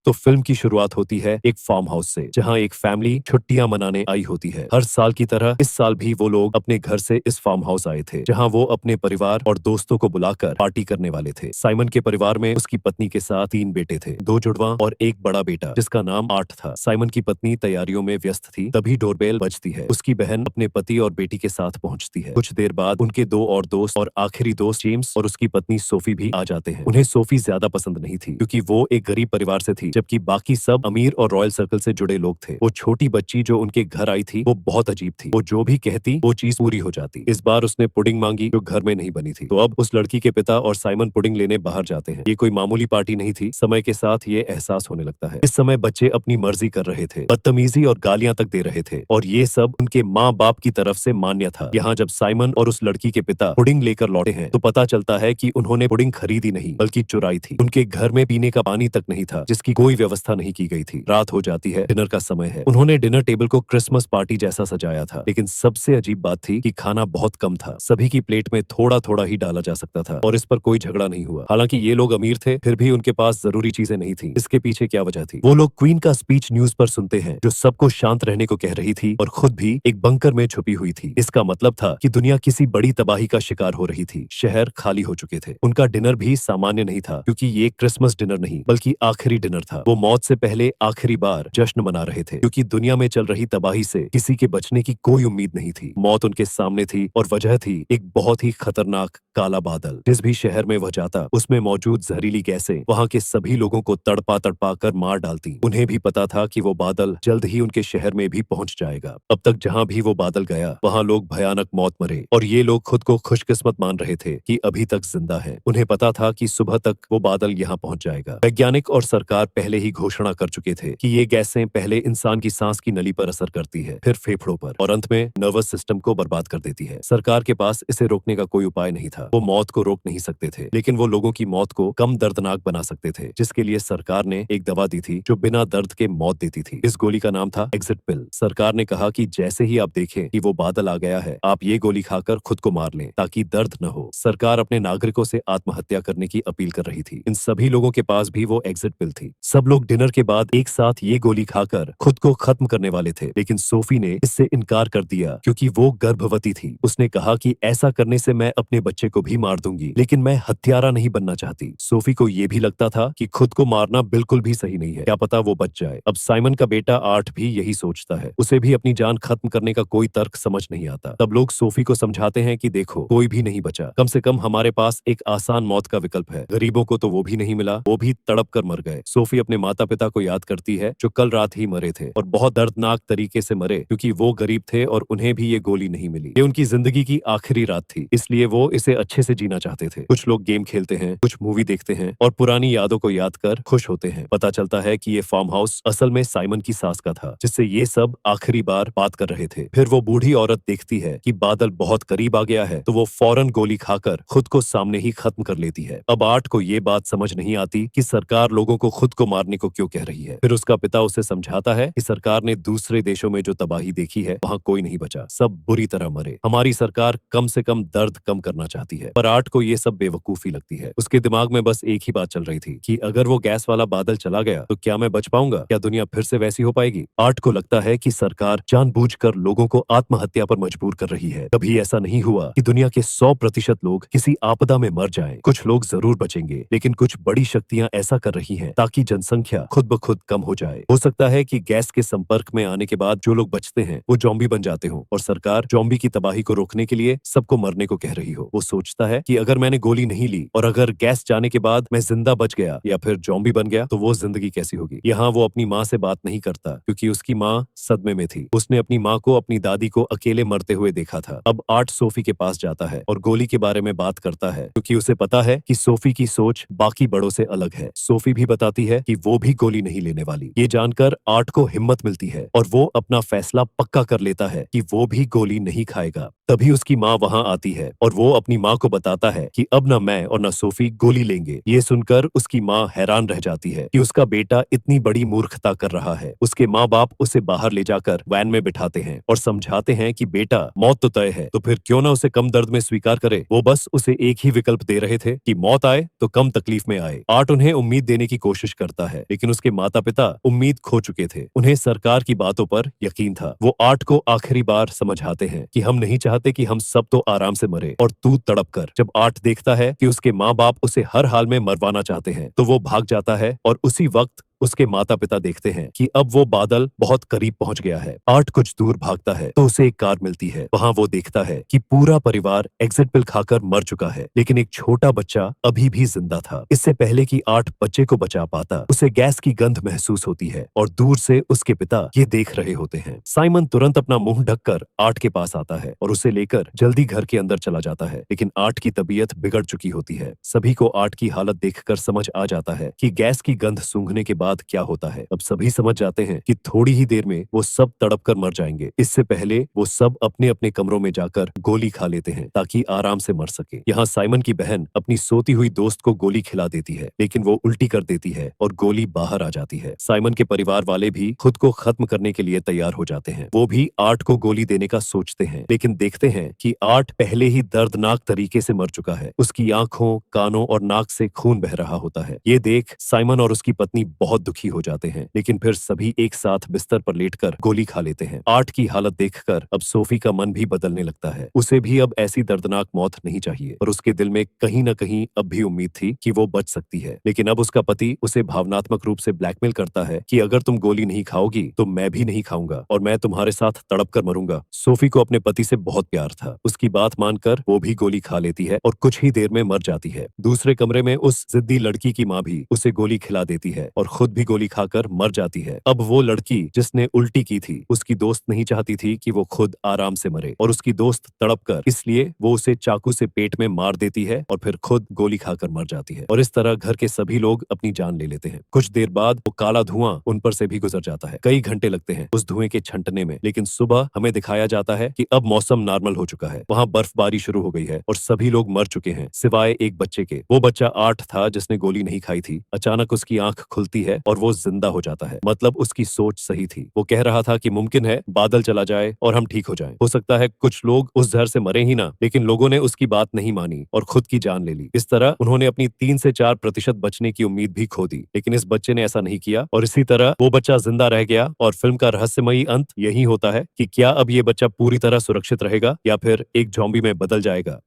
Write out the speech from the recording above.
तो फिल्म की शुरुआत होती है एक फार्म हाउस से, जहां एक फैमिली छुट्टियां मनाने आई होती है। हर साल की तरह इस साल भी वो लोग अपने घर से इस फार्म हाउस आए थे, जहां वो अपने परिवार और दोस्तों को बुलाकर पार्टी करने वाले थे। साइमन के परिवार में उसकी पत्नी के साथ 3 बेटे थे, 2 जुड़वा और एक बड़ा बेटा जिसका नाम आर्ट था। साइमन की पत्नी तैयारियों में व्यस्त थी, तभी डोरबेल बजती है। उसकी बहन अपने पति और बेटी के साथ पहुंचती है। कुछ देर बाद उनके 2 और दोस्त और आखिरी दोस्त जेम्स और उसकी पत्नी सोफी भी आ जाते हैं। उन्हें सोफी ज्यादा पसंद नहीं थी, क्योंकि वो एक गरीब परिवार से थी, जबकि बाकी सब अमीर और रॉयल सर्कल से जुड़े लोग थे। वो छोटी बच्ची जो उनके घर आई थी वो बहुत अजीब थी। वो जो भी कहती वो चीज पूरी हो जाती। इस बार उसने पुडिंग मांगी जो घर में नहीं बनी थी। तो अब उस लड़की के पिता और साइमन पुडिंग लेने बाहर जाते हैं। ये कोई मामूली पार्टी नहीं थी। समय के साथ ये एहसास होने लगता है। इस समय बच्चे अपनी मर्जी कर रहे थे, बदतमीजी और गालियां तक दे रहे थे, और ये सब उनके माँ बाप की तरफ से मान्य था। यहाँ जब साइमन और उस लड़की के पिता पुडिंग लेकर लौटे हैं तो पता चलता है कि उन्होंने पुडिंग खरीदी नहीं बल्कि चुराई थी। उनके घर में पीने का पानी तक नहीं था, जिसकी कोई व्यवस्था नहीं की गई थी। रात हो जाती है, डिनर का समय है। उन्होंने डिनर टेबल को क्रिसमस पार्टी जैसा सजाया था, लेकिन सबसे अजीब बात थी कि खाना बहुत कम था। सभी की प्लेट में थोड़ा थोड़ा ही डाला जा सकता था, और इस पर कोई झगड़ा नहीं हुआ। हालांकि ये लोग अमीर थे, फिर भी उनके पास जरूरी चीजें नहीं थी। इसके पीछे क्या वजह थी? वो लोग क्वीन का स्पीच न्यूज पर सुनते हैं, जो सबको शांत रहने को कह रही थी और खुद भी एक बंकर में छुपी हुई थी। इसका मतलब था कि दुनिया किसी बड़ी तबाही का शिकार हो रही थी। शहर खाली हो चुके थे। उनका डिनर भी सामान्य नहीं था, क्योंकि ये क्रिसमस डिनर नहीं बल्कि आखिरी डिनर था। वो मौत से पहले आखिरी बार जश्न मना रहे थे, क्योंकि दुनिया में चल रही तबाही से किसी के बचने की कोई उम्मीद नहीं थी। मौत उनके सामने थी, और वजह थी एक बहुत ही खतरनाक काला बादल। जिस भी शहर में वह जाता, उसमें मौजूद जहरीली गैसें वहां के सभी लोगों को तड़पा तड़पा कर मार डालती। उन्हें भी पता था कि वो बादल जल्द ही उनके शहर में भी पहुंच जाएगा। अब तक जहां भी वो बादल गया, वहां लोग भयानक मौत मरे, और ये लोग खुद को खुशकिस्मत मान रहे थे कि अभी तक जिंदा है। उन्हें पता था कि सुबह तक वो बादल यहाँ पहुंच जाएगा। वैज्ञानिक और सरकार पहले ही घोषणा कर चुके थे कि ये गैसें पहले इंसान की सांस की नली पर असर करती है, फिर फेफड़ों पर, और अंत में नर्वस सिस्टम को बर्बाद कर देती है। सरकार के पास इसे रोकने का कोई उपाय नहीं था। वो मौत को रोक नहीं सकते थे, लेकिन वो लोगों की मौत को कम दर्दनाक बना सकते थे, जिसके लिए सरकार ने एक दवा दी थी जो बिना दर्द के मौत देती थी। इस गोली का नाम था एग्जिट पिल। सरकार ने कहा कि जैसे ही आप देखें कि वो बादल आ गया है, आप ये गोली खाकर खुद को मार लें, ताकि दर्द न हो। सरकार अपने नागरिकों से आत्महत्या करने की अपील कर रही थी। इन सभी लोगों के पास भी वो एग्जिट पिल थी। सब लोग डिनर के बाद एक साथ ये गोली खाकर खुद को खत्म करने वाले थे, लेकिन सोफी ने इससे इनकार कर दिया, क्योंकि वो गर्भवती थी। उसने कहा कि ऐसा करने से मैं अपने बच्चे को भी मार दूंगी, लेकिन मैं हत्यारा नहीं बनना चाहती। सोफी को ये भी लगता था कि खुद को मारना बिल्कुल भी सही नहीं है, क्या पता वो बच जाए। अब साइमन का बेटा आर्ट भी यही सोचता है। उसे भी अपनी जान खत्म करने का कोई तर्क समझ नहीं आता। तब लोग सोफी को समझाते हैं कि देखो, कोई भी नहीं बचा, कम से कम हमारे पास एक आसान मौत का विकल्प है। गरीबों को तो वो भी नहीं मिला, वो भी तड़प कर मर गए। सोफी अपने माता पिता को याद करती है, जो कल रात ही मरे थे, और बहुत दर्दनाक तरीके से मरे, क्योंकि वो गरीब थे और उन्हें भी ये गोली नहीं मिली। ये उनकी जिंदगी की आखिरी रात थी, इसलिए वो इसे अच्छे से जीना चाहते थे। कुछ लोग गेम खेलते हैं, कुछ मूवी देखते हैं, और पुरानी यादों को याद कर खुश होते हैं। पता चलता है कि ये फार्म हाउस असल में साइमन की सास का था, जिससे ये सब आखिरी बार बात कर रहे थे। फिर वो बूढ़ी औरत देखती है कि बादल बहुत करीब आ गया है, तो वो फौरन गोली खाकर खुद को सामने ही खत्म कर लेती है। अब आर्ट को ये बात समझ नहीं आती कि सरकार लोगों को खुद को मारने को क्यों कह रही है। फिर उसका पिता उसे समझाता है कि सरकार ने दूसरे देशों में जो तबाही देखी है, वहाँ कोई नहीं बचा, सब बुरी तरह मरे। हमारी सरकार कम से कम दर्द कम करना चाहती है। पर आर्ट को ये सब बेवकूफी लगती है। उसके दिमाग में बस एक ही बात चल रही थी कि अगर वो गैस वाला बादल चला गया तो क्या मैं बच पाऊंगा? क्या दुनिया फिर से वैसी हो पाएगी? आर्ट को लगता है कि सरकार जानबूझकर लोगों को आत्महत्या पर मजबूर कर रही है। कभी ऐसा नहीं हुआ कि दुनिया के 100% लोग किसी आपदा में मर जाएं। कुछ लोग जरूर बचेंगे, लेकिन कुछ बड़ी शक्तियां ऐसा कर रही हैं ताकि जनसंख्या खुद ब खुद कम हो जाए। हो सकता है कि गैस के संपर्क में आने के बाद जो लोग बचते हैं वो जॉम्बी बन जाते हों, और सरकार जॉम्बी की तबाही को रोकने के लिए सबको मरने को कह रही हो। वो सोचता है कि अगर मैंने गोली नहीं ली और अगर गैस जाने के बाद मैं जिंदा बच गया या फिर जॉम्बी बन गया, तो वो जिंदगी कैसी होगी। यहाँ वो अपनी माँ से बात नहीं करता, क्योंकि उसकी माँ सदमे में थी। उसने अपनी माँ को अपनी दादी को अकेले मरते हुए देखा था। अब आर्ट सोफी के पास जाता है और गोली के बारे में बात करता है, क्योंकि उसे पता है कि सोफी की सोच बाकी बड़ों से अलग है। सोफी भी बताती है कि वो भी गोली नहीं लेने वाली। ये जानकर आर्ट को हिम्मत मिलती है और वो अपना फैसला पक्का कर लेता है कि वो भी गोली नहीं खाएगा। तभी उसकी माँ वहां आती है और वो अपनी माँ माँ को बताता है कि अब न मैं और न सोफी गोली लेंगे। ये सुनकर उसकी माँ हैरान रह जाती है कि उसका बेटा इतनी बड़ी मूर्खता कर रहा है। उसके माँ बाप उसे बाहर ले जाकर वैन में बिठाते हैं और समझाते हैं कि बेटा मौत तो तय है, तो फिर क्यों ना उसे कम दर्द में स्वीकार करे। वो बस उसे एक ही विकल्प दे रहे थे कि मौत आए तो कम तकलीफ में आए। आर्ट उन्हें उम्मीद देने की कोशिश करता है, लेकिन उसके माता पिता उम्मीद खो चुके थे। उन्हें सरकार की बातों पर यकीन था। वो आर्ट को आखिरी बार समझाते हैं कि हम नहीं चाहते कि हम सब तो आराम से मरे और तू तड़प कर। जब आर्ट देखता है कि उसके माँ बाप उसे हर हाल में मरवाना चाहते हैं तो वो भाग जाता है और उसी वक्त उसके माता पिता देखते हैं कि अब वो बादल बहुत करीब पहुंच गया है। आर्ट कुछ दूर भागता है तो उसे एक कार मिलती है। वहां वो देखता है कि पूरा परिवार एग्जिट पिल खाकर मर चुका है, लेकिन एक छोटा बच्चा अभी भी जिंदा था। इससे पहले कि आर्ट बच्चे को बचा पाता, उसे गैस की गंध महसूस होती है और दूर से उसके पिता ये देख रहे होते हैं। साइमन तुरंत अपना मुंह ढककर आर्ट के पास आता है और उसे लेकर जल्दी घर के अंदर चला जाता है, लेकिन आर्ट की तबीयत बिगड़ चुकी होती है। सभी को आर्ट की हालत देखकर समझ आ जाता है कि गैस की गंध सूंघने के बाद क्या होता है। अब सभी समझ जाते हैं कि थोड़ी ही देर में वो सब तड़प कर मर जाएंगे। इससे पहले वो सब अपने अपने कमरों में जाकर गोली खा लेते हैं ताकि आराम से मर सके। यहाँ साइमन की बहन अपनी सोती हुई दोस्त को गोली खिला देती है, लेकिन वो उल्टी कर देती है और गोली बाहर आ जाती है। साइमन के परिवार वाले भी खुद को खत्म करने के लिए तैयार हो जाते हैं। वो भी आर्ट को गोली देने का सोचते हैं, लेकिन देखते हैं कि आर्ट पहले ही दर्दनाक तरीके से मर चुका है। उसकी आंखों, कानों और नाक से खून बह रहा होता है। ये देख साइमन और उसकी पत्नी बहुत दुखी हो जाते हैं, लेकिन फिर सभी एक साथ बिस्तर पर लेटकर गोली खा लेते हैं। आर्ट की हालत देखकर अब सोफी का मन भी बदलने लगता है। उसे भी अब ऐसी दर्दनाक मौत नहीं चाहिए और उसके दिल में कहीं न कहीं अब भी उम्मीद थी कि वो बच सकती है। लेकिन अब उसका पति उसे भावनात्मक रूप से ब्लैकमेल करता है कि अगर तुम गोली नहीं खाओगी तो मैं भी नहीं खाऊंगा और मैं तुम्हारे साथ तड़प कर मरूंगा। सोफी को अपने पति से बहुत प्यार था। उसकी बात मानकर वो भी गोली खा लेती है और कुछ ही देर में मर जाती है। दूसरे कमरे में उस जिद्दी लड़की की माँ भी उसे गोली खिला देती है और खुद भी गोली खाकर मर जाती है। अब वो लड़की जिसने उल्टी की थी, उसकी दोस्त नहीं चाहती थी कि वो खुद आराम से मरे और उसकी दोस्त तड़प कर, इसलिए वो उसे चाकू से पेट में मार देती है और फिर खुद गोली खाकर मर जाती है। और इस तरह घर के सभी लोग अपनी जान ले लेते हैं। कुछ देर बाद वो काला धुआं उन पर से भी गुजर जाता है। कई घंटे लगते हैं उस धुएं के छंटने में, लेकिन सुबह हमें दिखाया जाता है कि अब मौसम नॉर्मल हो चुका है। वहाँ बर्फबारी शुरू हो गई है और सभी लोग मर चुके हैं सिवाय एक बच्चे के। वो बच्चा आर्ट था जिसने गोली नहीं खाई थी। अचानक उसकी आंख खुलती है और वो जिंदा हो जाता है। मतलब उसकी सोच सही थी। वो कह रहा था कि मुमकिन है बादल चला जाए और हम ठीक हो जाएं। हो सकता है कुछ लोग उस जहर से मरे ही ना, लेकिन लोगों ने उसकी बात नहीं मानी और खुद की जान ले ली। इस तरह उन्होंने अपनी 3 से 4% बचने की उम्मीद भी खो दी, लेकिन इस बच्चे ने ऐसा नहीं किया और इसी तरह वो बच्चा जिंदा रह गया। और फिल्म का रहस्यमयी अंत यही होता है कि क्या अब ये बच्चा पूरी तरह सुरक्षित रहेगा या फिर एक ज़ॉम्बी में बदल जाएगा।